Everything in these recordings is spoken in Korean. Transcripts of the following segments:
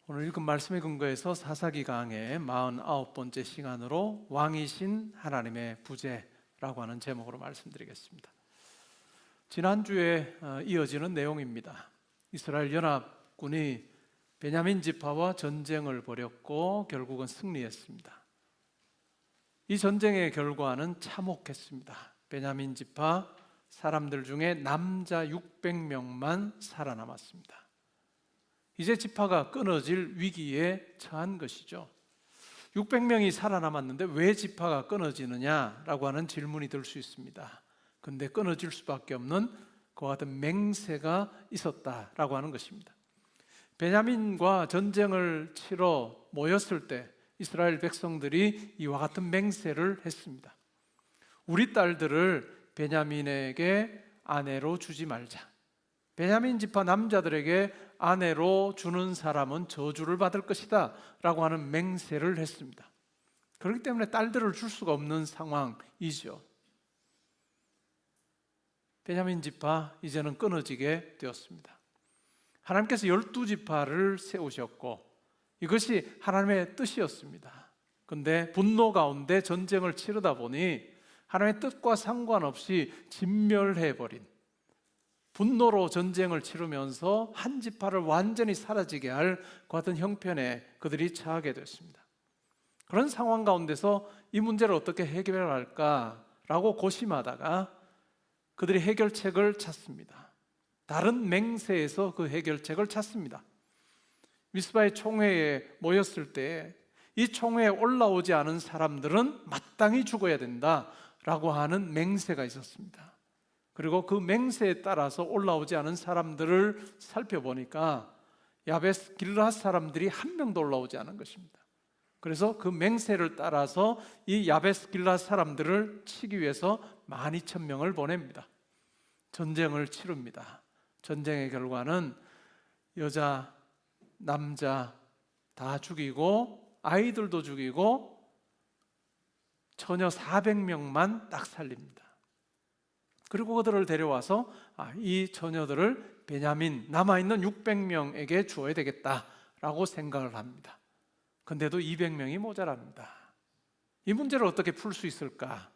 오늘 읽은 말씀에 근거해서 사사기 강의 49번째 시간으로 왕이신 하나님의 부재라고 하는 제목으로 말씀드리겠습니다. 지난주에 이어지는 내용입니다. 이스라엘 연합군이 베냐민 지파와 전쟁을 벌였고 결국은 승리했습니다. 이 전쟁의 결과는 참혹했습니다. 베냐민 지파 사람들 중에 남자 600명만 살아남았습니다. 이제 지파가 끊어질 위기에 처한 것이죠. 600명이 살아남았는데 왜 지파가 끊어지느냐라고 하는 질문이 들 수 있습니다. 근데 끊어질 수밖에 없는 그와 같은 맹세가 있었다라고 하는 것입니다. 베냐민과 전쟁을 치러 모였을 때 이스라엘 백성들이 이와 같은 맹세를 했습니다. 우리 딸들을 베냐민에게 아내로 주지 말자. 베냐민 지파 남자들에게 아내로 주는 사람은 저주를 받을 것이다 라고 하는 맹세를 했습니다. 그렇기 때문에 딸들을 줄 수가 없는 상황이죠. 베냐민 지파 이제는 끊어지게 되었습니다. 하나님께서 12지파를 세우셨고 이것이 하나님의 뜻이었습니다. 그런데 분노 가운데 전쟁을 치르다 보니 하나님의 뜻과 상관없이 진멸해버린, 분노로 전쟁을 치르면서 한 지파를 완전히 사라지게 할 그 같은 형편에 그들이 처하게 됐습니다. 그런 상황 가운데서 이 문제를 어떻게 해결할까라고 고심하다가 그들이 해결책을 찾습니다. 다른 맹세에서 그 해결책을 찾습니다. 미스바의 총회에 모였을 때 이 총회에 올라오지 않은 사람들은 마땅히 죽어야 된다라고 하는 맹세가 있었습니다. 그리고 그 맹세에 따라서 올라오지 않은 사람들을 살펴보니까 야베스 길르앗 사람들이 한 명도 올라오지 않은 것입니다. 그래서 그 맹세를 따라서 이 야베스 길르앗 사람들을 치기 위해서 12,000명을 보냅니다. 전쟁을 치릅니다. 전쟁의 결과는 여자, 남자 다 죽이고 아이들도 죽이고 처녀 400명만 딱 살립니다. 그리고 그들을 데려와서 이 처녀들을 베냐민 남아있는 600명에게 주어야 되겠다라고 생각을 합니다. 근데도 200명이 모자랍니다. 이 문제를 어떻게 풀 수 있을까?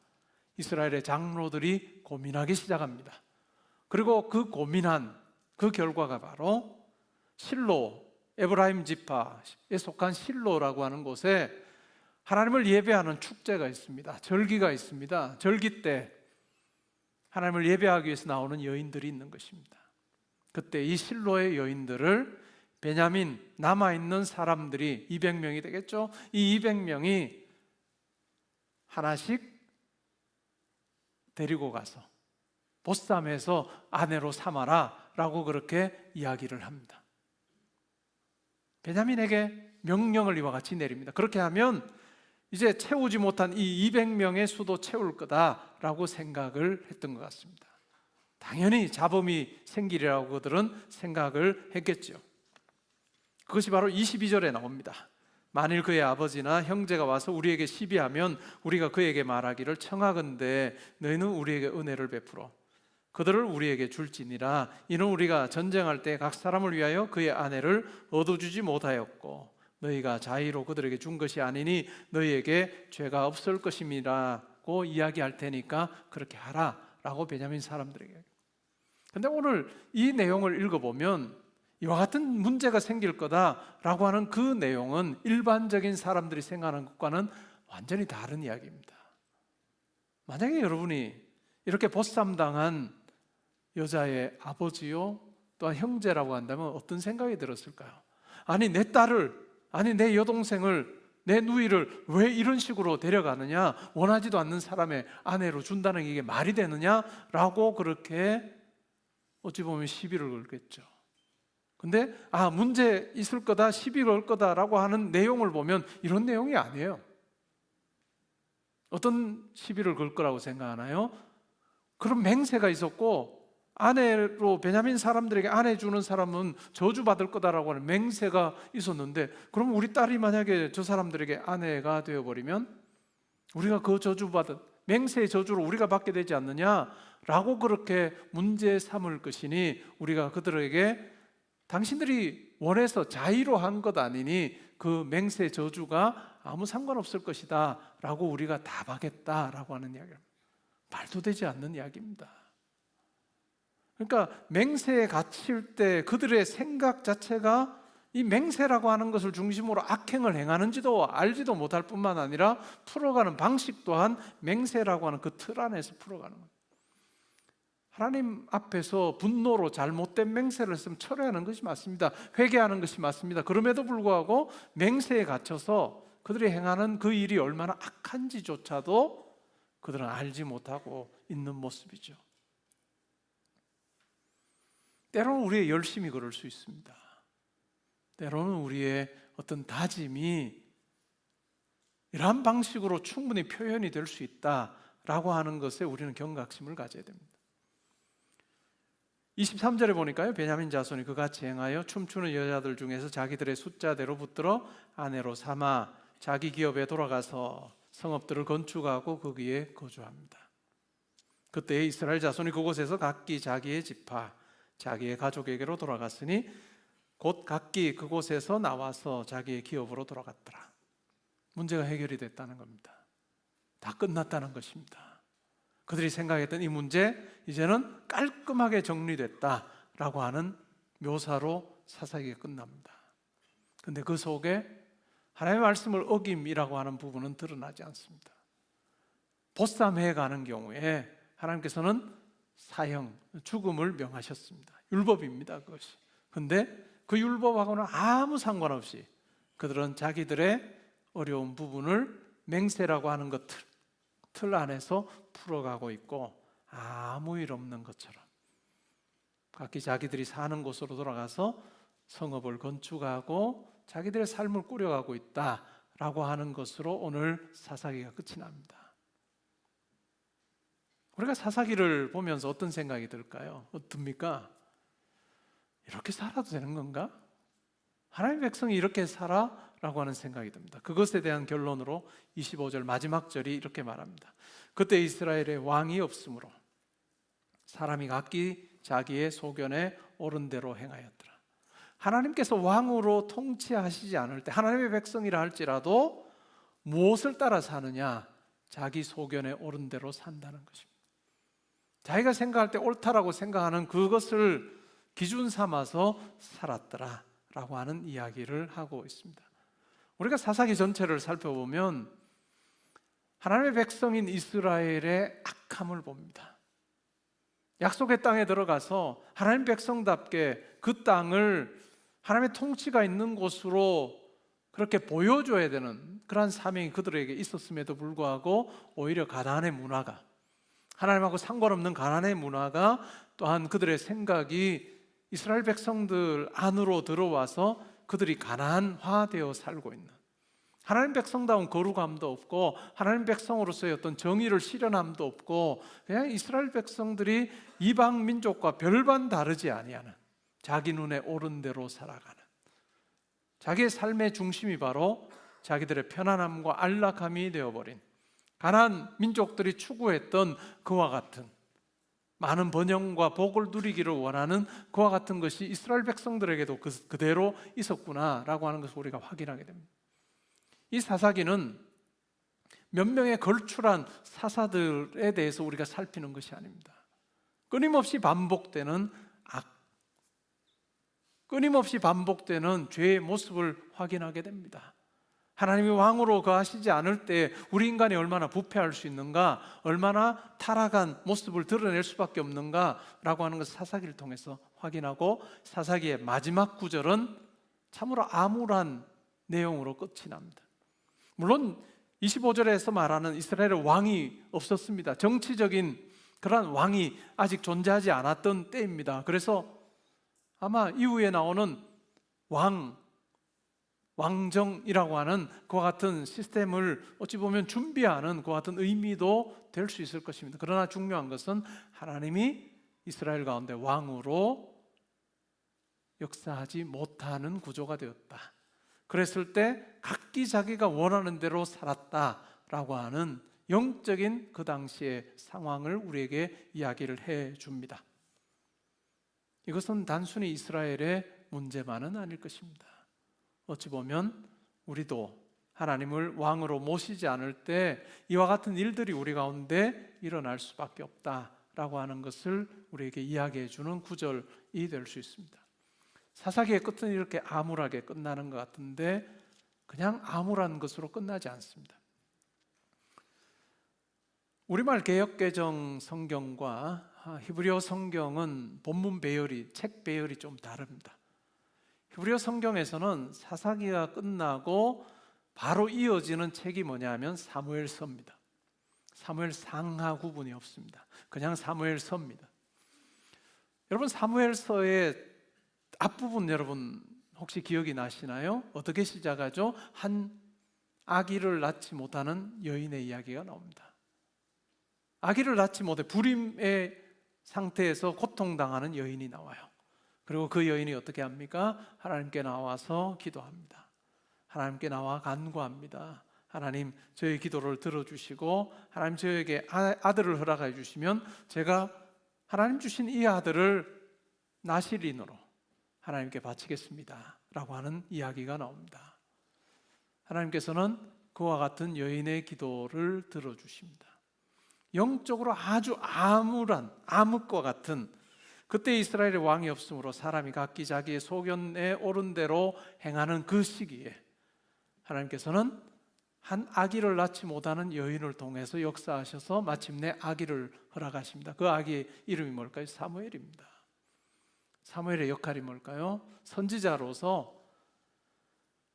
이스라엘의 장로들이 고민하기 시작합니다. 그리고 그 고민한 그 결과가 바로 실로, 에브라임 지파에 속한 실로라고 하는 곳에 하나님을 예배하는 축제가 있습니다. 절기가 있습니다. 절기 때 하나님을 예배하기 위해서 나오는 여인들이 있는 것입니다. 그때 이 실로의 여인들을 베냐민 남아있는 사람들이 200명이 되겠죠? 이 200명이 하나씩 데리고 가서 보쌈해서 아내로 삼아라 라고 그렇게 이야기를 합니다. 베냐민에게 명령을 이와 같이 내립니다. 그렇게 하면 이제 채우지 못한 이 200명의 수도 채울 거다라고 생각을 했던 것 같습니다. 당연히 잡음이 생기리라고 그들은 생각을 했겠죠. 그것이 바로 22절에 나옵니다. 만일 그의 아버지나 형제가 와서 우리에게 시비하면 우리가 그에게 말하기를 청하건대 너희는 우리에게 은혜를 베풀어 그들을 우리에게 줄지니라. 이는 우리가 전쟁할 때 각 사람을 위하여 그의 아내를 얻어주지 못하였고 너희가 자의로 그들에게 준 것이 아니니 너희에게 죄가 없을 것임이라고 이야기할 테니까 그렇게 하라 라고 베냐민 사람들에게. 그런데 오늘 이 내용을 읽어보면 이와 같은 문제가 생길 거다라고 하는 그 내용은 일반적인 사람들이 생각하는 것과는 완전히 다른 이야기입니다. 만약에 여러분이 이렇게 보쌈당한 여자의 아버지요 또한 형제라고 한다면 어떤 생각이 들었을까요? 아니 내 딸을, 아니 내 여동생을, 내 누이를 왜 이런 식으로 데려가느냐, 원하지도 않는 사람의 아내로 준다는 게 이게 말이 되느냐라고 그렇게 어찌 보면 시비를 걸겠죠. 근데 문제 있을 거다, 시비 걸 거다라고 하는 내용을 보면 이런 내용이 아니에요. 어떤 시비를 걸 거라고 생각하나요? 그런 맹세가 있었고 아내로 베냐민 사람들에게 아내 주는 사람은 저주받을 거다라고 하는 맹세가 있었는데 그럼 우리 딸이 만약에 저 사람들에게 아내가 되어버리면 우리가 그 저주받은 맹세의 저주를 우리가 받게 되지 않느냐라고 그렇게 문제 삼을 것이니 우리가 그들에게 당신들이 원해서 자의로 한 것 아니니 그 맹세 저주가 아무 상관없을 것이다 라고 우리가 답하겠다라고 하는 이야기입니다. 말도 되지 않는 이야기입니다. 그러니까 맹세에 갇힐 때 그들의 생각 자체가 이 맹세라고 하는 것을 중심으로 악행을 행하는지도 알지도 못할 뿐만 아니라 풀어가는 방식 또한 맹세라고 하는 그 틀 안에서 풀어가는 겁니다. 하나님 앞에서 분노로 잘못된 맹세를 했으면 철회하는 것이 맞습니다. 회개하는 것이 맞습니다. 그럼에도 불구하고 맹세에 갇혀서 그들이 행하는 그 일이 얼마나 악한지조차도 그들은 알지 못하고 있는 모습이죠. 때로는 우리의 열심이 그럴 수 있습니다. 때로는 우리의 어떤 다짐이 이러한 방식으로 충분히 표현이 될 수 있다라고 하는 것에 우리는 경각심을 가져야 됩니다. 23절에 보니까요, 베냐민 자손이 그같이 행하여 춤추는 여자들 중에서 자기들의 숫자대로 붙들어 아내로 삼아 자기 기업에 돌아가서 성읍들을 건축하고 거기에 거주합니다. 그때 이스라엘 자손이 그곳에서 각기 자기의 지파, 자기의 가족에게로 돌아갔으니 곧 각기 그곳에서 나와서 자기의 기업으로 돌아갔더라. 문제가 해결이 됐다는 겁니다. 다 끝났다는 것입니다. 그들이 생각했던 이 문제, 이제는 깔끔하게 정리됐다라고 하는 묘사로 사사기가 끝납니다. 그런데 그 속에 하나님의 말씀을 어김이라고 하는 부분은 드러나지 않습니다. 보쌈해 가는 경우에 하나님께서는 사형, 죽음을 명하셨습니다. 율법입니다, 그것이. 그런데 그 율법하고는 아무 상관없이 그들은 자기들의 어려운 부분을 맹세라고 하는 것 틀 안에서 풀어가고 있고 아무 일 없는 것처럼 각기 자기들이 사는 곳으로 돌아가서 성읍을 건축하고 자기들의 삶을 꾸려가고 있다라고 하는 것으로 오늘 사사기가 끝이 납니다. 우리가 사사기를 보면서 어떤 생각이 들까요? 어떻습니까? 이렇게 살아도 되는 건가? 하나님의 백성이 이렇게 살아? 라고 하는 생각이 듭니다. 그것에 대한 결론으로 25절 마지막 절이 이렇게 말합니다. 그때 이스라엘에 왕이 없으므로 사람이 각기 자기의 소견에 옳은 대로 행하였더라. 하나님께서 왕으로 통치하시지 않을 때 하나님의 백성이라 할지라도 무엇을 따라 사느냐? 자기 소견에 옳은 대로 산다는 것입니다. 자기가 생각할 때 옳다라고 생각하는 그것을 기준 삼아서 살았더라 라고 하는 이야기를 하고 있습니다. 우리가 사사기 전체를 살펴보면 하나님의 백성인 이스라엘의 악함을 봅니다. 약속의 땅에 들어가서 하나님 백성답게 그 땅을 하나님의 통치가 있는 곳으로 그렇게 보여줘야 되는 그러한 사명이 그들에게 있었음에도 불구하고 오히려 가나안의 문화가, 하나님하고 상관없는 가나안의 문화가 또한 그들의 생각이 이스라엘 백성들 안으로 들어와서 그들이 가나안화되어 살고 있는, 하나님 백성다운 거룩함도 없고 하나님 백성으로서의 어떤 정의를 실현함도 없고 그냥 이스라엘 백성들이 이방 민족과 별반 다르지 아니하는 자기 눈에 옳은 대로 살아가는, 자기의 삶의 중심이 바로 자기들의 편안함과 안락함이 되어버린 가나안 민족들이 추구했던 그와 같은 많은 번영과 복을 누리기를 원하는 그와 같은 것이 이스라엘 백성들에게도 그대로 있었구나라고 하는 것을 우리가 확인하게 됩니다. 이 사사기는 몇 명의 걸출한 사사들에 대해서 우리가 살피는 것이 아닙니다. 끊임없이 반복되는 악, 끊임없이 반복되는 죄의 모습을 확인하게 됩니다. 하나님이 왕으로 거하시지 않을 때 우리 인간이 얼마나 부패할 수 있는가, 얼마나 타락한 모습을 드러낼 수밖에 없는가라고 하는 것을 사사기를 통해서 확인하고, 사사기의 마지막 구절은 참으로 암울한 내용으로 끝이 납니다. 물론 25절에서 말하는 이스라엘의 왕이 없었습니다. 정치적인 그러한 왕이 아직 존재하지 않았던 때입니다. 그래서 아마 이후에 나오는 왕정이라고 하는 그와 같은 시스템을 어찌 보면 준비하는 그와 같은 의미도 될 수 있을 것입니다. 그러나 중요한 것은 하나님이 이스라엘 가운데 왕으로 역사하지 못하는 구조가 되었다. 그랬을 때 각기 자기가 원하는 대로 살았다라고 하는 영적인 그 당시의 상황을 우리에게 이야기를 해줍니다. 이것은 단순히 이스라엘의 문제만은 아닐 것입니다. 어찌 보면 우리도 하나님을 왕으로 모시지 않을 때 이와 같은 일들이 우리 가운데 일어날 수밖에 없다라고 하는 것을 우리에게 이야기해 주는 구절이 될 수 있습니다. 사사기의 끝은 이렇게 암울하게 끝나는 것 같은데 그냥 암울한 것으로 끝나지 않습니다. 우리말 개역개정 성경과 히브리어 성경은 본문 배열이, 책 배열이 좀 다릅니다. 히브리어 성경에서는 사사기가 끝나고 바로 이어지는 책이 뭐냐면 사무엘서입니다. 사무엘상하 구분이 없습니다. 그냥 사무엘서입니다. 여러분, 사무엘서의 앞부분 여러분 혹시 기억이 나시나요? 어떻게 시작하죠? 한 아기를 낳지 못하는 여인의 이야기가 나옵니다. 아기를 낳지 못해 불임의 상태에서 고통당하는 여인이 나와요. 그리고 그 여인이 어떻게 합니까? 하나님께 나와서 기도합니다. 하나님께 나와 간구합니다. 하나님, 저의 기도를 들어주시고 하나님 저에게 아들을 허락해 주시면 제가 하나님 주신 이 아들을 나실인으로 하나님께 바치겠습니다 라고 하는 이야기가 나옵니다. 하나님께서는 그와 같은 여인의 기도를 들어주십니다. 영적으로 아주 암울한 암흑과 같은, 그때 이스라엘의 왕이 없으므로 사람이 각기 자기의 소견에 옳은 대로 행하는 그 시기에 하나님께서는 한 아기를 낳지 못하는 여인을 통해서 역사하셔서 마침내 아기를 허락하십니다. 그 아기의 이름이 뭘까요? 사무엘입니다. 사무엘의 역할이 뭘까요? 선지자로서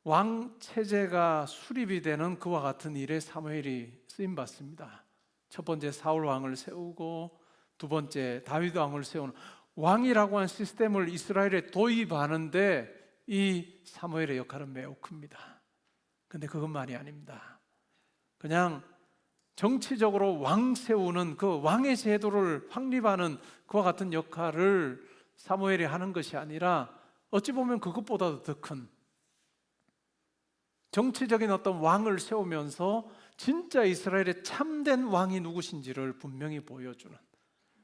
왕 체제가 수립이 되는 그와 같은 일에 사무엘이 쓰임받습니다. 첫 번째 사울 왕을 세우고 두 번째 다윗 왕을 세우는 왕이라고 하는 시스템을 이스라엘에 도입하는데 이 사무엘의 역할은 매우 큽니다. 근데 그것만이 아닙니다. 그냥 정치적으로 왕 세우는 그 왕의 제도를 확립하는 그와 같은 역할을 사무엘이 하는 것이 아니라 어찌 보면 그것보다도 더 큰 정치적인 어떤 왕을 세우면서 진짜 이스라엘의 참된 왕이 누구신지를 분명히 보여주는,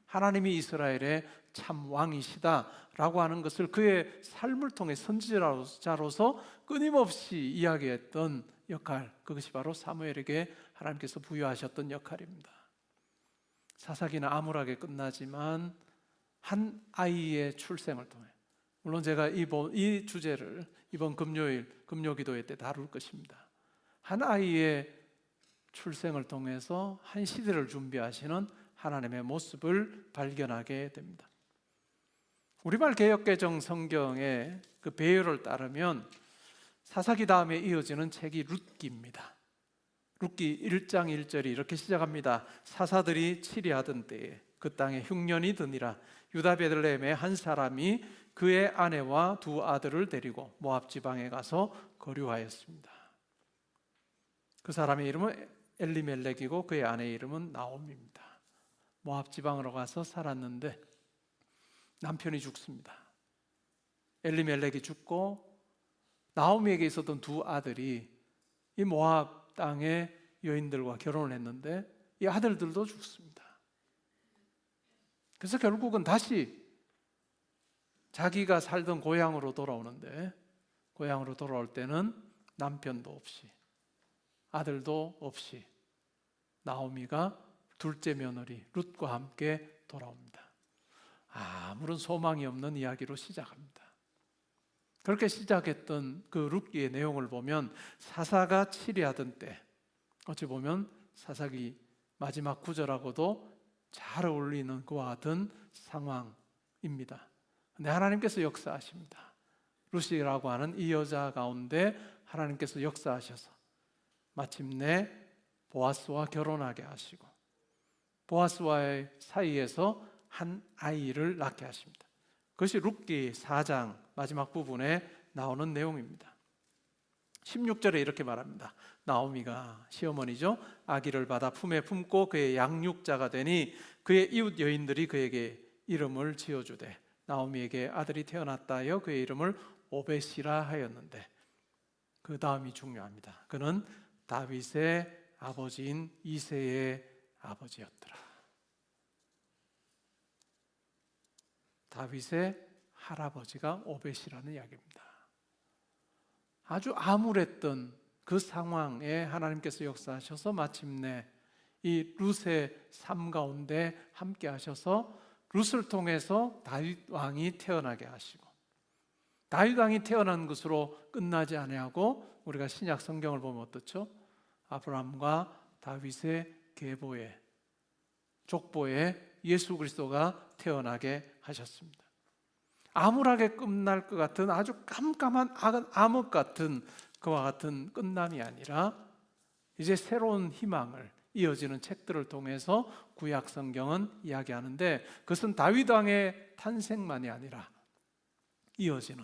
하나님이 이스라엘의 참 왕이시다라고 하는 것을 그의 삶을 통해 선지자로서 끊임없이 이야기했던 역할, 그것이 바로 사무엘에게 하나님께서 부여하셨던 역할입니다. 사사기는 암울하게 끝나지만 한 아이의 출생을 통해, 물론 제가 이 주제를 이번 금요일 금요기도회 때 다룰 것입니다. 한 아이의 출생을 통해서 한 시대를 준비하시는 하나님의 모습을 발견하게 됩니다. 우리말 개역개정 성경의 그 배열을 따르면 사사기 다음에 이어지는 책이 룻기입니다. 룻기 1장 1절이 이렇게 시작합니다. 사사들이 치리하던 때에 그 땅에 흉년이 드니라. 유다 베들레헴의 한 사람이 그의 아내와 두 아들을 데리고 모압 지방에 가서 거류하였습니다. 그 사람의 이름은 엘리멜렉이고 그의 아내의 이름은 나옴입니다. 모압 지방으로 가서 살았는데 남편이 죽습니다. 엘리멜렉이 죽고 나오미에게 있었던 두 아들이 이 모압 땅의 여인들과 결혼을 했는데 이 아들들도 죽습니다. 그래서 결국은 다시 자기가 살던 고향으로 돌아오는데, 고향으로 돌아올 때는 남편도 없이 아들도 없이 나오미가 둘째 며느리 룻과 함께 돌아옵니다. 아무런 소망이 없는 이야기로 시작합니다. 그렇게 시작했던 그 룻기의 내용을 보면 사사가 치리하던 때, 어찌 보면 사사기 마지막 구절하고도 잘 어울리는 그와 같은 상황입니다. 근데 하나님께서 역사하십니다. 룻이라고 하는 이 여자 가운데 하나님께서 역사하셔서 마침내 보아스와 결혼하게 하시고 보아스와의 사이에서 한 아이를 낳게 하십니다. 그것이 룻기 4장 마지막 부분에 나오는 내용입니다. 16절에 이렇게 말합니다. 나오미가 시어머니죠, 아기를 받아 품에 품고 그의 양육자가 되니 그의 이웃 여인들이 그에게 이름을 지어주되 나오미에게 아들이 태어났다 하여 그의 이름을 오벳이라 하였는데, 그 다음이 중요합니다. 그는 다윗의 아버지인 이새의 아버지였더라. 다윗의 할아버지가 오벳이라는 이야기입니다. 아주 암울했던 그 상황에 하나님께서 역사하셔서 마침내 이 룻의 삶 가운데 함께 하셔서 룻을 통해서 다윗 왕이 태어나게 하시고, 다윗 왕이 태어난 것으로 끝나지 아니하고 우리가 신약 성경을 보면 어떻죠? 아브라함과 다윗의 계보에, 족보에 예수 그리스도가 태어나게 하셨습니다. 암울하게 끝날 것 같은 아주 깜깜한 암흑 같은 그와 같은 끝남이 아니라 이제 새로운 희망을 이어지는 책들을 통해서 구약 성경은 이야기하는데, 그것은 다윗 왕의 탄생만이 아니라 이어지는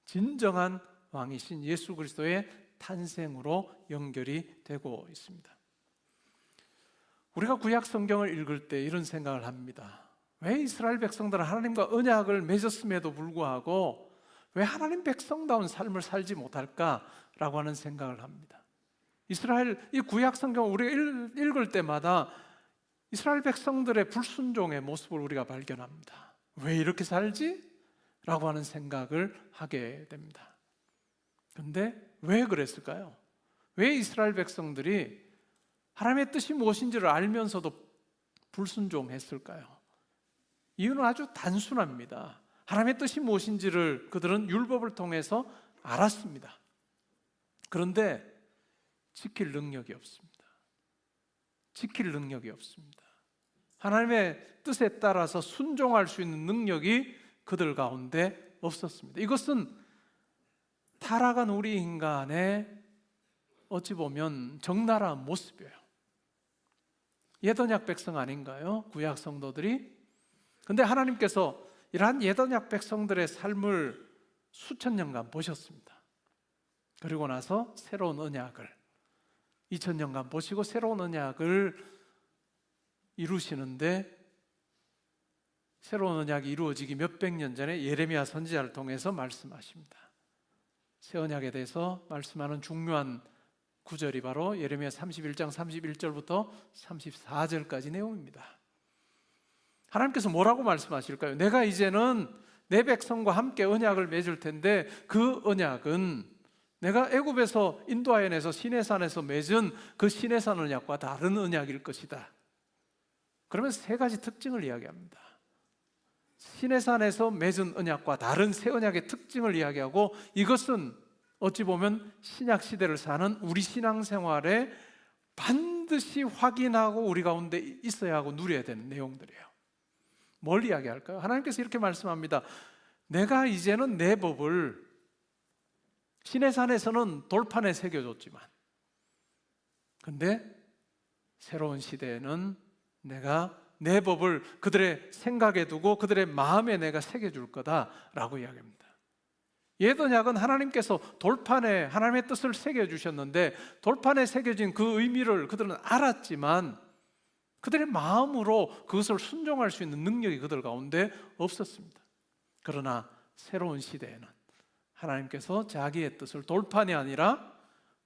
진정한 왕이신 예수 그리스도의 탄생으로 연결이 되고 있습니다. 우리가 구약 성경을 읽을 때 이런 생각을 합니다. 왜 이스라엘 백성들은 하나님과 언약을 맺었음에도 불구하고 왜 하나님 백성다운 삶을 살지 못할까라고 하는 생각을 합니다. 이 구약 성경을 우리가 읽을 때마다 이스라엘 백성들의 불순종의 모습을 우리가 발견합니다. 왜 이렇게 살지? 라고 하는 생각을 하게 됩니다. 그런데 왜 그랬을까요? 왜 이스라엘 백성들이 하나님의 뜻이 무엇인지를 알면서도 불순종했을까요? 이유는 아주 단순합니다. 하나님의 뜻이 무엇인지를 그들은 율법을 통해서 알았습니다. 그런데 지킬 능력이 없습니다. 지킬 능력이 없습니다. 하나님의 뜻에 따라서 순종할 수 있는 능력이 그들 가운데 없었습니다. 이것은 타락한 우리 인간의 어찌 보면 적나라한 모습이에요. 예언약 백성 아닌가요? 구약 성도들이? 근데 하나님께서 이러한 예언약 백성들의 삶을 수천 년간 보셨습니다. 그리고 나서 새로운 언약을 2000년간 보시고 새로운 언약을 이루시는데, 새로운 언약이 이루어지기 몇백 년 전에 예레미야 선지자를 통해서 말씀하십니다. 새 언약에 대해서 말씀하는 중요한 구절이 바로 예레미야 31장 31절부터 34절까지 내용입니다. 하나님께서 뭐라고 말씀하실까요? 내가 이제는 내 백성과 함께 언약을 맺을 텐데 그 언약은 내가 애굽에서 인도하여 내서 시내산에서 맺은 그 시내산 언약과 다른 언약일 것이다. 그러면서 세 가지 특징을 이야기합니다. 시내산에서 맺은 언약과 다른 새 언약의 특징을 이야기하고, 이것은 어찌 보면 신약 시대를 사는 우리 신앙생활에 반드시 확인하고 우리 가운데 있어야 하고 누려야 되는 내용들이에요. 뭘 이야기할까요? 하나님께서 이렇게 말씀합니다. 내가 이제는 내 법을 시내산에서는 돌판에 새겨줬지만, 근데 새로운 시대에는 내가 내 법을 그들의 생각에 두고 그들의 마음에 내가 새겨줄 거다라고 이야기합니다. 옛 언약은 하나님께서 돌판에 하나님의 뜻을 새겨주셨는데, 돌판에 새겨진 그 의미를 그들은 알았지만 그들의 마음으로 그것을 순종할 수 있는 능력이 그들 가운데 없었습니다. 그러나 새로운 시대에는 하나님께서 자기의 뜻을 돌판이 아니라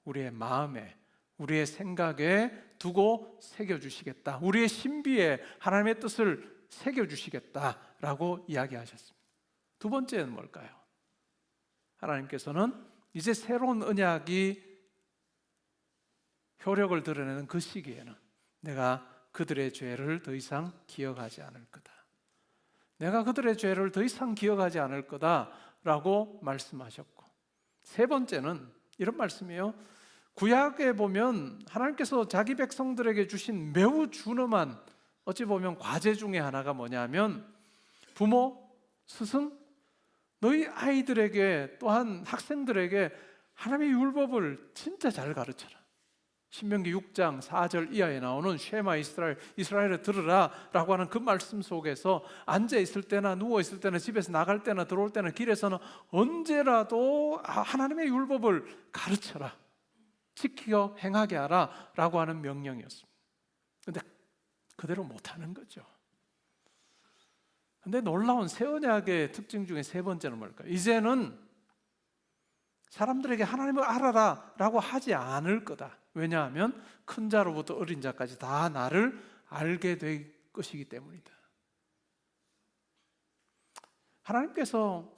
우리의 마음에, 우리의 생각에 두고 새겨주시겠다, 우리의 신비에 하나님의 뜻을 새겨주시겠다라고 이야기하셨습니다. 두 번째는 뭘까요? 하나님께서는 이제 새로운 언약이 효력을 드러내는 그 시기에는 내가 그들의 죄를 더 이상 기억하지 않을 거다, 내가 그들의 죄를 더 이상 기억하지 않을 거다라고 말씀하셨고, 세 번째는 이런 말씀이에요. 구약에 보면 하나님께서 자기 백성들에게 주신 매우 준엄한 어찌 보면 과제 중에 하나가 뭐냐면, 부모, 스승, 너희 아이들에게 또한 학생들에게 하나님의 율법을 진짜 잘 가르쳐라. 신명기 6장 4절 이하에 나오는 쉐마 이스라엘에 들으라 라고 하는 그 말씀 속에서 앉아 있을 때나 누워 있을 때나 집에서 나갈 때나 들어올 때나 길에서는 언제라도 하나님의 율법을 가르쳐라, 지켜 행하게 하라 라고 하는 명령이었습니다. 그런데 그대로 못하는 거죠. 그런데 놀라운 새 언약의 특징 중에 세 번째는 뭘까요? 이제는 사람들에게 하나님을 알아라 라고 하지 않을 거다. 왜냐하면 큰 자로부터 어린 자까지 다 나를 알게 될 것이기 때문이다. 하나님께서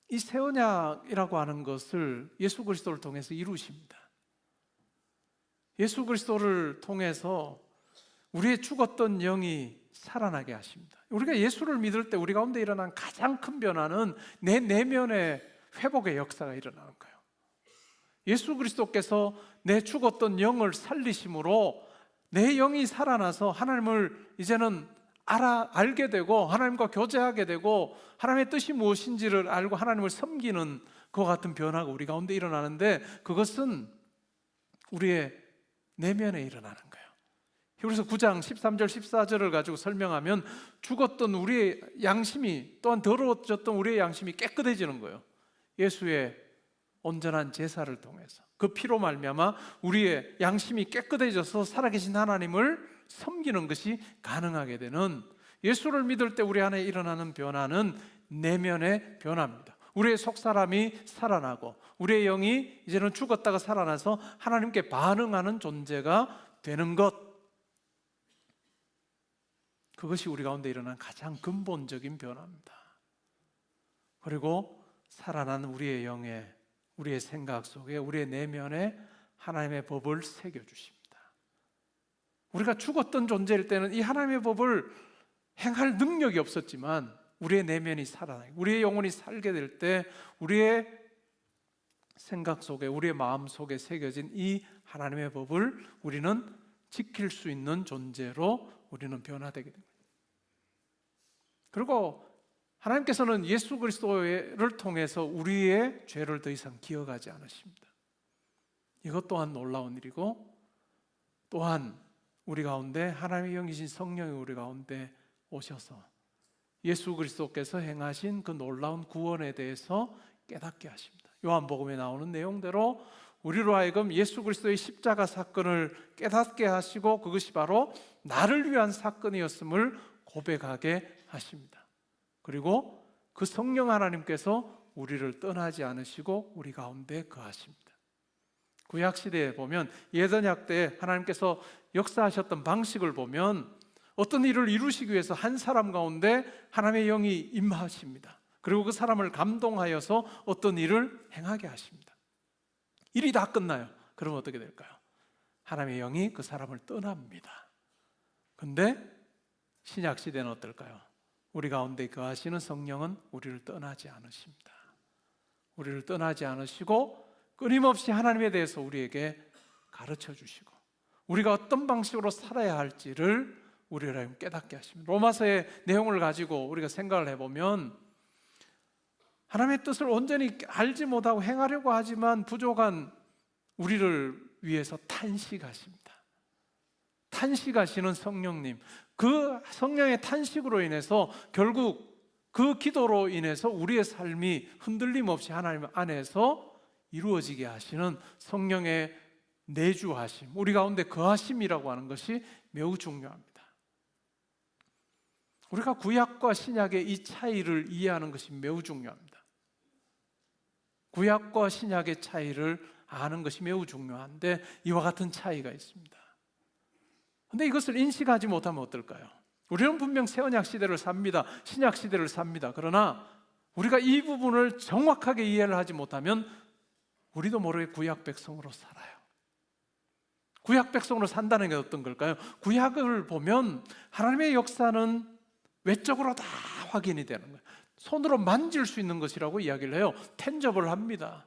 이 새 언약이라고 하는 것을 예수 그리스도를 통해서 이루십니다. 예수 그리스도를 통해서 우리의 죽었던 영이 살아나게 하십니다. 우리가 예수를 믿을 때 우리 가운데 일어난 가장 큰 변화는 내 내면의 회복의 역사가 일어나는 거예요. 예수 그리스도께서 내 죽었던 영을 살리심으로 내 영이 살아나서 하나님을 이제는 알게 되고 하나님과 교제하게 되고 하나님의 뜻이 무엇인지를 알고 하나님을 섬기는 그와 같은 변화가 우리 가운데 일어나는데, 그것은 우리의 내면에 일어나는 거예요. 히브리서 9장 13절 14절을 가지고 설명하면 죽었던 우리의 양심이, 또한 더러워졌던 우리의 양심이 깨끗해지는 거예요. 예수의 온전한 제사를 통해서 그 피로 말미암아 우리의 양심이 깨끗해져서 살아계신 하나님을 섬기는 것이 가능하게 되는, 예수를 믿을 때 우리 안에 일어나는 변화는 내면의 변화입니다. 우리의 속사람이 살아나고 우리의 영이 이제는 죽었다가 살아나서 하나님께 반응하는 존재가 되는 것, 그것이 우리 가운데 일어난 가장 근본적인 변화입니다. 그리고 살아난 우리의 영에, 우리의 생각 속에, 우리의 내면에 하나님의 법을 새겨주십니다. 우리가 죽었던 존재일 때는 이 하나님의 법을 행할 능력이 없었지만 우리의 내면이 살아나고 우리의 영혼이 살게 될 때 우리의 생각 속에, 우리의 마음 속에 새겨진 이 하나님의 법을 우리는 지킬 수 있는 존재로 우리는 변화되게 됩니다. 그리고 하나님께서는 예수 그리스도를 통해서 우리의 죄를 더 이상 기억하지 않으십니다. 이것 또한 놀라운 일이고, 또한 우리 가운데 하나님의 영이신 성령이 우리 가운데 오셔서 예수 그리스도께서 행하신 그 놀라운 구원에 대해서 깨닫게 하십니다. 요한복음에 나오는 내용대로 우리로 하여금 예수 그리스도의 십자가 사건을 깨닫게 하시고, 그것이 바로 나를 위한 사건이었음을 고백하게 하십니다. 그리고 그 성령 하나님께서 우리를 떠나지 않으시고 우리 가운데 거하십니다. 구약시대에 보면, 예언약 때 하나님께서 역사하셨던 방식을 보면 어떤 일을 이루시기 위해서 한 사람 가운데 하나님의 영이 임하십니다. 그리고 그 사람을 감동하여서 어떤 일을 행하게 하십니다. 일이 다 끝나요. 그러면 어떻게 될까요? 하나님의 영이 그 사람을 떠납니다. 근데 신약시대는 어떨까요? 우리 가운데 거하시는 성령은 우리를 떠나지 않으십니다. 우리를 떠나지 않으시고 끊임없이 하나님에 대해서 우리에게 가르쳐 주시고 우리가 어떤 방식으로 살아야 할지를 우리를 깨닫게 하십니다. 로마서의 내용을 가지고 우리가 생각을 해보면, 하나님의 뜻을 온전히 알지 못하고 행하려고 하지만 부족한 우리를 위해서 탄식하십니다. 탄식하시는 성령님, 그 성령의 탄식으로 인해서 결국 그 기도로 인해서 우리의 삶이 흔들림 없이 하나님 안에서 이루어지게 하시는 성령의 내주하심, 우리 가운데 거하심이라고 하는 것이 매우 중요합니다. 우리가 구약과 신약의 이 차이를 이해하는 것이 매우 중요합니다. 구약과 신약의 차이를 아는 것이 매우 중요한데, 이와 같은 차이가 있습니다. 그런데 이것을 인식하지 못하면 어떨까요? 우리는 분명 새 언약 시대를 삽니다. 신약 시대를 삽니다. 그러나 우리가 이 부분을 정확하게 이해를 하지 못하면 우리도 모르게 구약 백성으로 살아요. 구약 백성으로 산다는 게 어떤 걸까요? 구약을 보면 하나님의 역사는 외적으로 다 확인이 되는 거예요. 손으로 만질 수 있는 것이라고 이야기를 해요. 텐저블 합니다.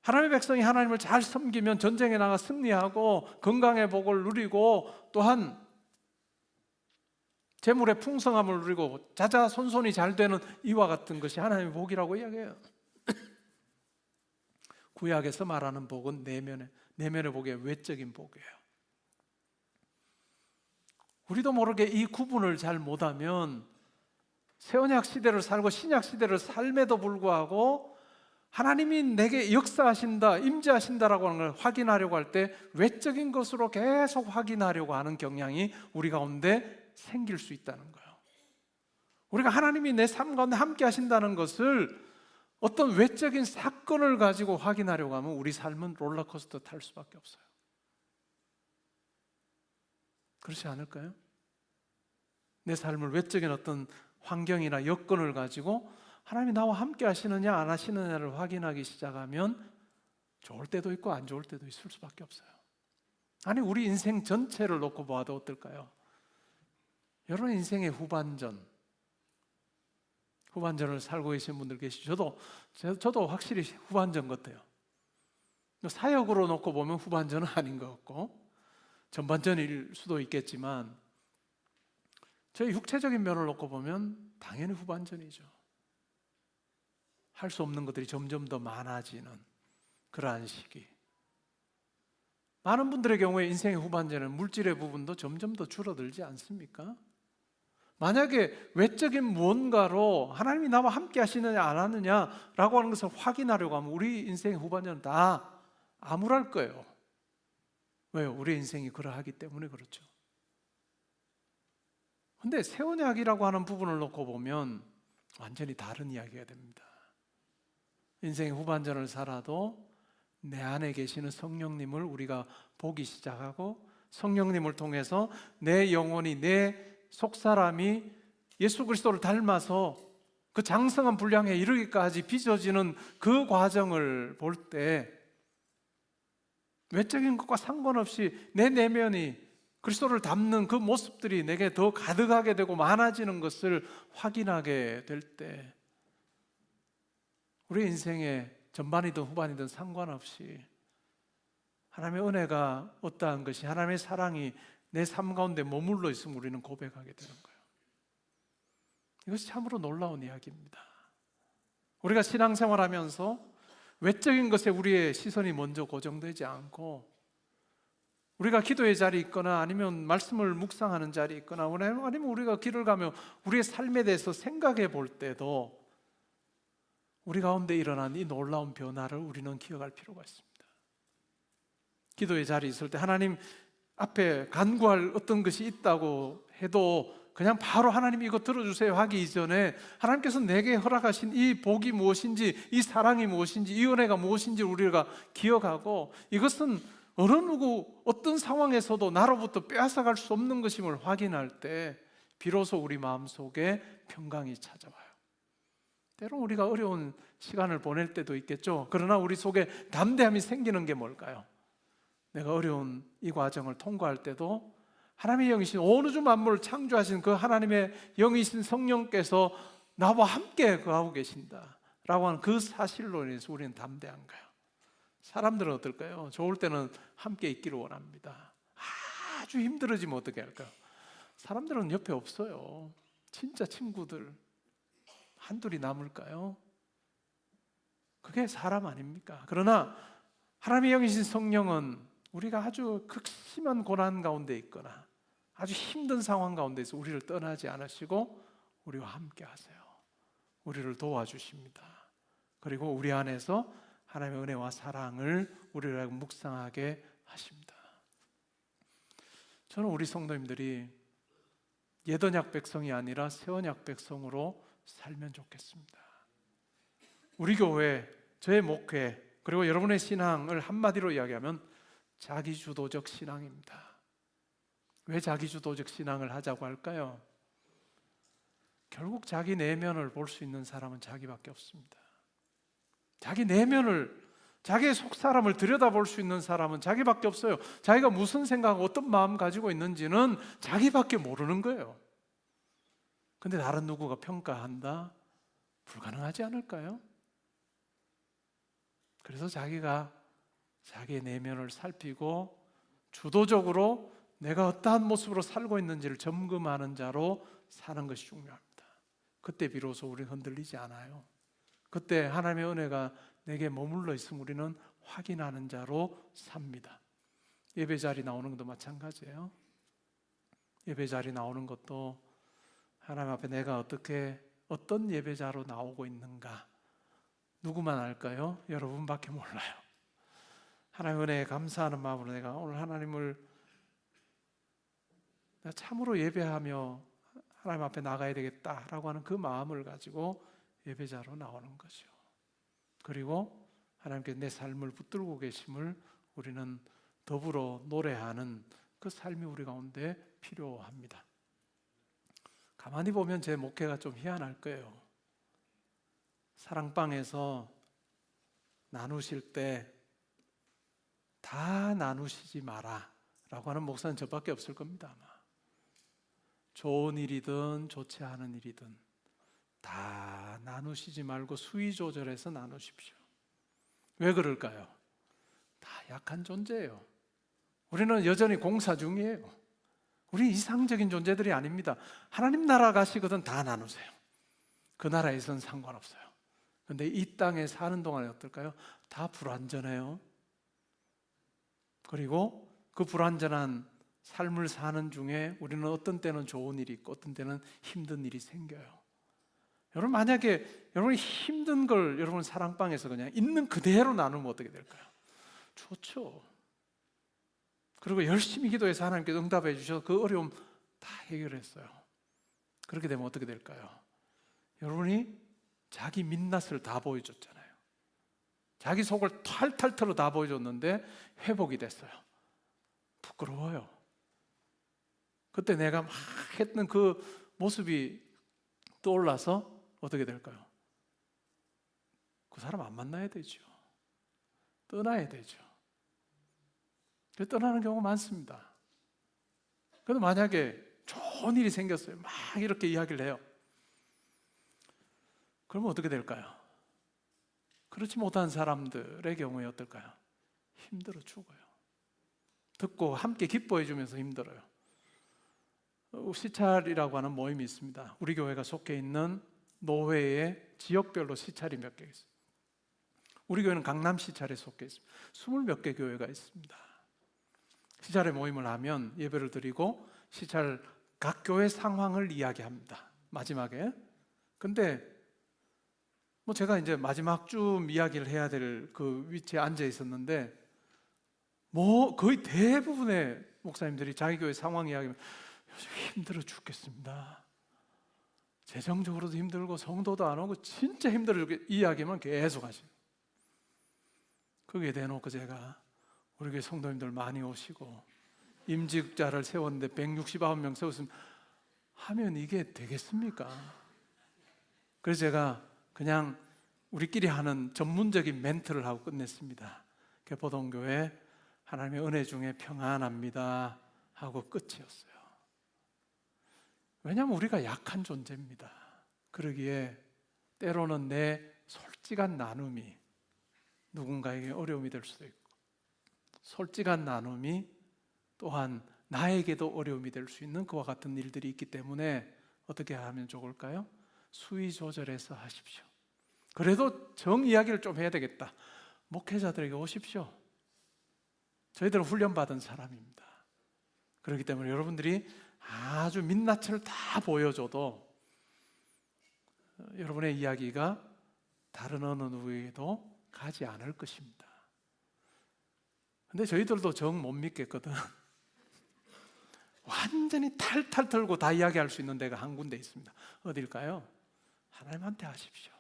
하나님의 백성이 하나님을 잘 섬기면 전쟁에 나가 승리하고 건강의 복을 누리고, 또한 재물의 풍성함을 누리고 자자손손이 잘 되는 이와 같은 것이 하나님의 복이라고 이야기해요. 구약에서 말하는 복은 내면의 복이에요. 외적인 복이에요. 우리도 모르게 이 구분을 잘 못하면 새 언약 시대를 살고 신약 시대를 삶에도 불구하고 하나님이 내게 역사하신다, 임재하신다라고 하는 걸 확인하려고 할 때 외적인 것으로 계속 확인하려고 하는 경향이 우리 가운데 생길 수 있다는 거예요. 우리가 하나님이 내 삶 가운데 함께 하신다는 것을 어떤 외적인 사건을 가지고 확인하려고 하면 우리 삶은 롤러코스터 탈 수밖에 없어요. 그렇지 않을까요? 내 삶을 외적인 어떤 환경이나 여건을 가지고 하나님이 나와 함께 하시느냐 안 하시느냐를 확인하기 시작하면 좋을 때도 있고 안 좋을 때도 있을 수밖에 없어요. 아니, 우리 인생 전체를 놓고 봐도 어떨까요? 여러분 인생의 후반전을 살고 계신 분들 계시죠? 저도 확실히 후반전 같아요. 사역으로 놓고 보면 후반전은 아닌 것 같고 전반전일 수도 있겠지만 저희 육체적인 면을 놓고 보면 당연히 후반전이죠. 할 수 없는 것들이 점점 더 많아지는 그러한 시기. 많은 분들의 경우에 인생의 후반전은 물질의 부분도 점점 더 줄어들지 않습니까? 만약에 외적인 무언가로 하나님이 나와 함께 하시느냐 안 하느냐라고 하는 것을 확인하려고 하면 우리 인생의 후반전은 다 암울할 거예요. 왜요? 우리 인생이 그러하기 때문에 그렇죠. 근데 새 언약이라고 하는 부분을 놓고 보면 완전히 다른 이야기가 됩니다. 인생의 후반전을 살아도 내 안에 계시는 성령님을 우리가 보기 시작하고 성령님을 통해서 내 영혼이, 내 속사람이 예수 그리스도를 닮아서 그 장성한 분량에 이르기까지 빚어지는 그 과정을 볼 때 외적인 것과 상관없이 내 내면이 그리스도를 닮는 그 모습들이 내게 더 가득하게 되고 많아지는 것을 확인하게 될 때 우리 인생의 전반이든 후반이든 상관없이 하나님의 은혜가 어떠한 것이, 하나님의 사랑이 내 삶 가운데 머물러 있으면 우리는 고백하게 되는 거예요. 이것이 참으로 놀라운 이야기입니다. 우리가 신앙생활하면서 외적인 것에 우리의 시선이 먼저 고정되지 않고 우리가 기도의 자리에 있거나 아니면 말씀을 묵상하는 자리에 있거나 아니면 우리가 길을 가며 우리의 삶에 대해서 생각해 볼 때도 우리 가운데 일어난 이 놀라운 변화를 우리는 기억할 필요가 있습니다. 기도의 자리에 있을 때 하나님 앞에 간구할 어떤 것이 있다고 해도 그냥 바로 하나님 이거 들어주세요 하기 이전에 하나님께서 내게 허락하신 이 복이 무엇인지, 이 사랑이 무엇인지, 이 은혜가 무엇인지 우리가 기억하고 이것은 어느 누구 어떤 상황에서도 나로부터 빼앗아갈 수 없는 것임을 확인할 때 비로소 우리 마음속에 평강이 찾아와요. 때로 우리가 어려운 시간을 보낼 때도 있겠죠. 그러나 우리 속에 담대함이 생기는 게 뭘까요? 내가 어려운 이 과정을 통과할 때도 하나님의 영이신 온 우주 만물을 창조하신 그 하나님의 영이신 성령께서 나와 함께 거하고 계신다라고 하는 그 사실로 인해서 우리는 담대한가요? 사람들은 어떨까요? 좋을 때는 함께 있기를 원합니다. 아주 힘들어지면 어떻게 할까요? 사람들은 옆에 없어요. 진짜 친구들 한둘이 남을까요? 그게 사람 아닙니까? 그러나 하나님의 영이신 성령은 우리가 아주 극심한 고난 가운데 있거나 아주 힘든 상황 가운데서 우리를 떠나지 않으시고 우리와 함께 하세요. 우리를 도와주십니다. 그리고 우리 안에서 하나님의 은혜와 사랑을 우리를 묵상하게 하십니다. 저는 우리 성도님들이 옛언약 백성이 아니라 새언약 백성으로 살면 좋겠습니다. 우리 교회, 저의 목회, 그리고 여러분의 신앙을 한마디로 이야기하면 자기주도적 신앙입니다. 왜 자기주도적 신앙을 하자고 할까요? 결국 자기 내면을 볼 수 있는 사람은 자기밖에 없습니다. 자기 내면을, 자기의 속사람을 들여다볼 수 있는 사람은 자기밖에 없어요. 자기가 무슨 생각, 어떤 마음 가지고 있는지는 자기밖에 모르는 거예요. 근데 다른 누구가 평가한다? 불가능하지 않을까요? 그래서 자기가 자기의 내면을 살피고 주도적으로 내가 어떠한 모습으로 살고 있는지를 점검하는 자로 사는 것이 중요합니다. 그때 비로소 우리는 흔들리지 않아요. 그때 하나님의 은혜가 내게 머물러 있으면 우리는 확인하는 자로 삽니다. 예배 자리 나오는 것도 마찬가지예요. 예배 자리 나오는 것도 하나님 앞에 내가 어떤 예배자로 나오고 있는가 누구만 알까요? 여러분밖에 몰라요. 하나님 은혜에 감사하는 마음으로 내가 오늘 하나님을 내가 참으로 예배하며 하나님 앞에 나가야 되겠다라고 하는 그 마음을 가지고 예배자로 나오는 거죠. 그리고 하나님께 내 삶을 붙들고 계심을 우리는 더불어 노래하는 그 삶이 우리 가운데 필요합니다. 가만히 보면 제 목회가 좀 희한할 거예요. 사랑방에서 나누실 때 다 나누시지 마라 라고 하는 목사는 저밖에 없을 겁니다. 아마 좋은 일이든 좋지 않은 일이든 다 나누시지 말고 수위 조절해서 나누십시오. 왜 그럴까요? 다 약한 존재예요. 우리는 여전히 공사 중이에요. 우리 이상적인 존재들이 아닙니다. 하나님 나라 가시거든 다 나누세요. 그 나라에선 상관없어요. 그런데 이 땅에 사는 동안에 어떨까요? 다 불완전해요. 그리고 그 불완전한 삶을 사는 중에 우리는 어떤 때는 좋은 일이 있고 어떤 때는 힘든 일이 생겨요. 여러분, 만약에 여러분이 힘든 걸 여러분 사랑방에서 그냥 있는 그대로 나누면 어떻게 될까요? 좋죠. 그리고 열심히 기도해서 하나님께서 응답해 주셔서 그 어려움 다 해결했어요. 그렇게 되면 어떻게 될까요? 여러분이 자기 민낯을 다 보여줬잖아요. 자기 속을 탈탈 털어 다 보여줬는데 회복이 됐어요. 부끄러워요. 그때 내가 막 했던 그 모습이 떠올라서 어떻게 될까요? 그 사람 안 만나야 되죠. 떠나야 되죠. 떠나는 경우가 많습니다. 그래도 만약에 좋은 일이 생겼어요. 막 이렇게 이야기를 해요. 그러면 어떻게 될까요? 그렇지 못한 사람들의 경우에 어떨까요? 힘들어 죽어요. 듣고 함께 기뻐해 주면서 힘들어요. 시찰이라고 하는 모임이 있습니다. 우리 교회가 속해 있는 노회의 지역별로 시찰이 몇 개 있어요. 우리 교회는 강남 시찰에 속해 있습니다. 20몇 개 교회가 있습니다. 시찰의 모임을 하면 예배를 드리고 시찰 각 교회 상황을 이야기합니다. 마지막에. 근데 제가 이제 마지막 쯤 이야기를 해야 될 그 위치에 앉아 있었는데 거의 대부분의 목사님들이 자기 교회 상황 이야기하면 요즘 힘들어 죽겠습니다. 재정적으로도 힘들고 성도도 안 오고 진짜 힘들어 죽겠 이야기만 계속 하시고 거기에 대놓고 제가 우리 교회 성도님들 많이 오시고 임직자를 세웠는데 169명 세웠으면 하면 이게 되겠습니까? 그래서 제가 그냥 우리끼리 하는 전문적인 멘트를 하고 끝냈습니다. 개포동교회 하나님의 은혜 중에 평안합니다 하고 끝이었어요. 왜냐하면 우리가 약한 존재입니다. 그러기에 때로는 내 솔직한 나눔이 누군가에게 어려움이 될 수도 있고 솔직한 나눔이 또한 나에게도 어려움이 될 수 있는 그와 같은 일들이 있기 때문에 어떻게 하면 좋을까요? 수위 조절해서 하십시오. 그래도 정 이야기를 좀 해야 되겠다. 목회자들에게 오십시오. 저희들은 훈련받은 사람입니다. 그렇기 때문에 여러분들이 아주 민낯을 다 보여줘도 여러분의 이야기가 다른 어느 누구에게도 가지 않을 것입니다. 근데 저희들도 정 못 믿겠거든. 완전히 탈탈 털고 다 이야기할 수 있는 데가 한 군데 있습니다. 어딜까요? 하나님한테 하십시오.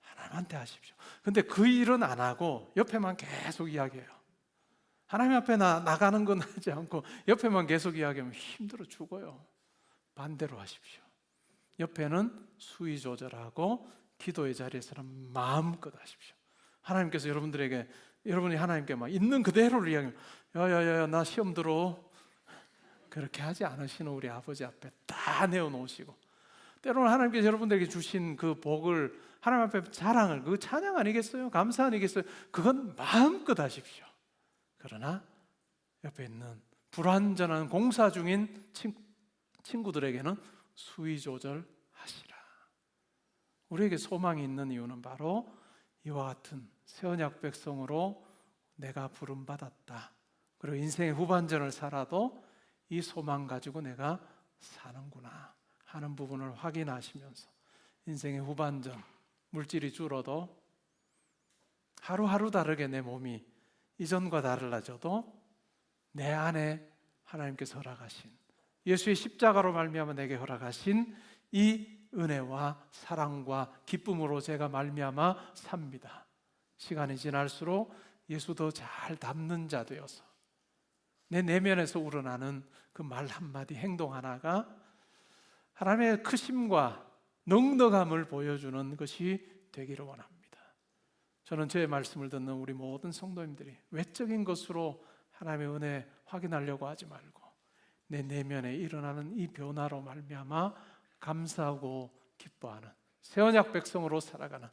하나님한테 하십시오. 근데 그 일은 안 하고 옆에만 계속 이야기해요. 하나님 앞에 나가는 건 하지 않고 옆에만 계속 이야기하면 힘들어 죽어요. 반대로 하십시오. 옆에는 수위 조절하고 기도의 자리에서는 마음껏 하십시오. 하나님께서 여러분이 하나님께 막 있는 그대로를 이야기하면 야야야 나 시험 들어 그렇게 하지 않으시는 우리 아버지 앞에 다 내어놓으시고 때로는 하나님께서 여러분들에게 주신 그 복을 하나님 앞에 자랑을 그 찬양 아니겠어요? 감사 아니겠어요? 그건 마음껏 하십시오. 그러나 옆에 있는 불완전한 공사 중인 친구들에게는 수위 조절하시라. 우리에게 소망이 있는 이유는 바로 이와 같은 새 언약 백성으로 내가 부름받았다. 그리고 인생의 후반전을 살아도 이 소망 가지고 내가 사는구나 하는 부분을 확인하시면서 인생의 후반전 물질이 줄어도 하루하루 다르게 내 몸이 이전과 달라져도 내 안에 하나님께서 허락하신 예수의 십자가로 말미암아 내게 허락하신 이 은혜와 사랑과 기쁨으로 제가 말미암아 삽니다. 시간이 지날수록 예수 더 잘 닮는 자 되어서 내 내면에서 우러나는 그 말 한마디 행동 하나가 하나님의 크심과 넉넉함을 보여주는 것이 되기를 원합니다. 저는 제 말씀을 듣는 우리 모든 성도님들이 외적인 것으로 하나님의 은혜 확인하려고 하지 말고 내 내면에 일어나는 이 변화로 말미암아 감사하고 기뻐하는 새 언약 백성으로 살아가는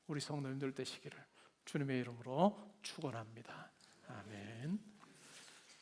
우리 성도님들 되시기를 주님의 이름으로 축원합니다. 아멘.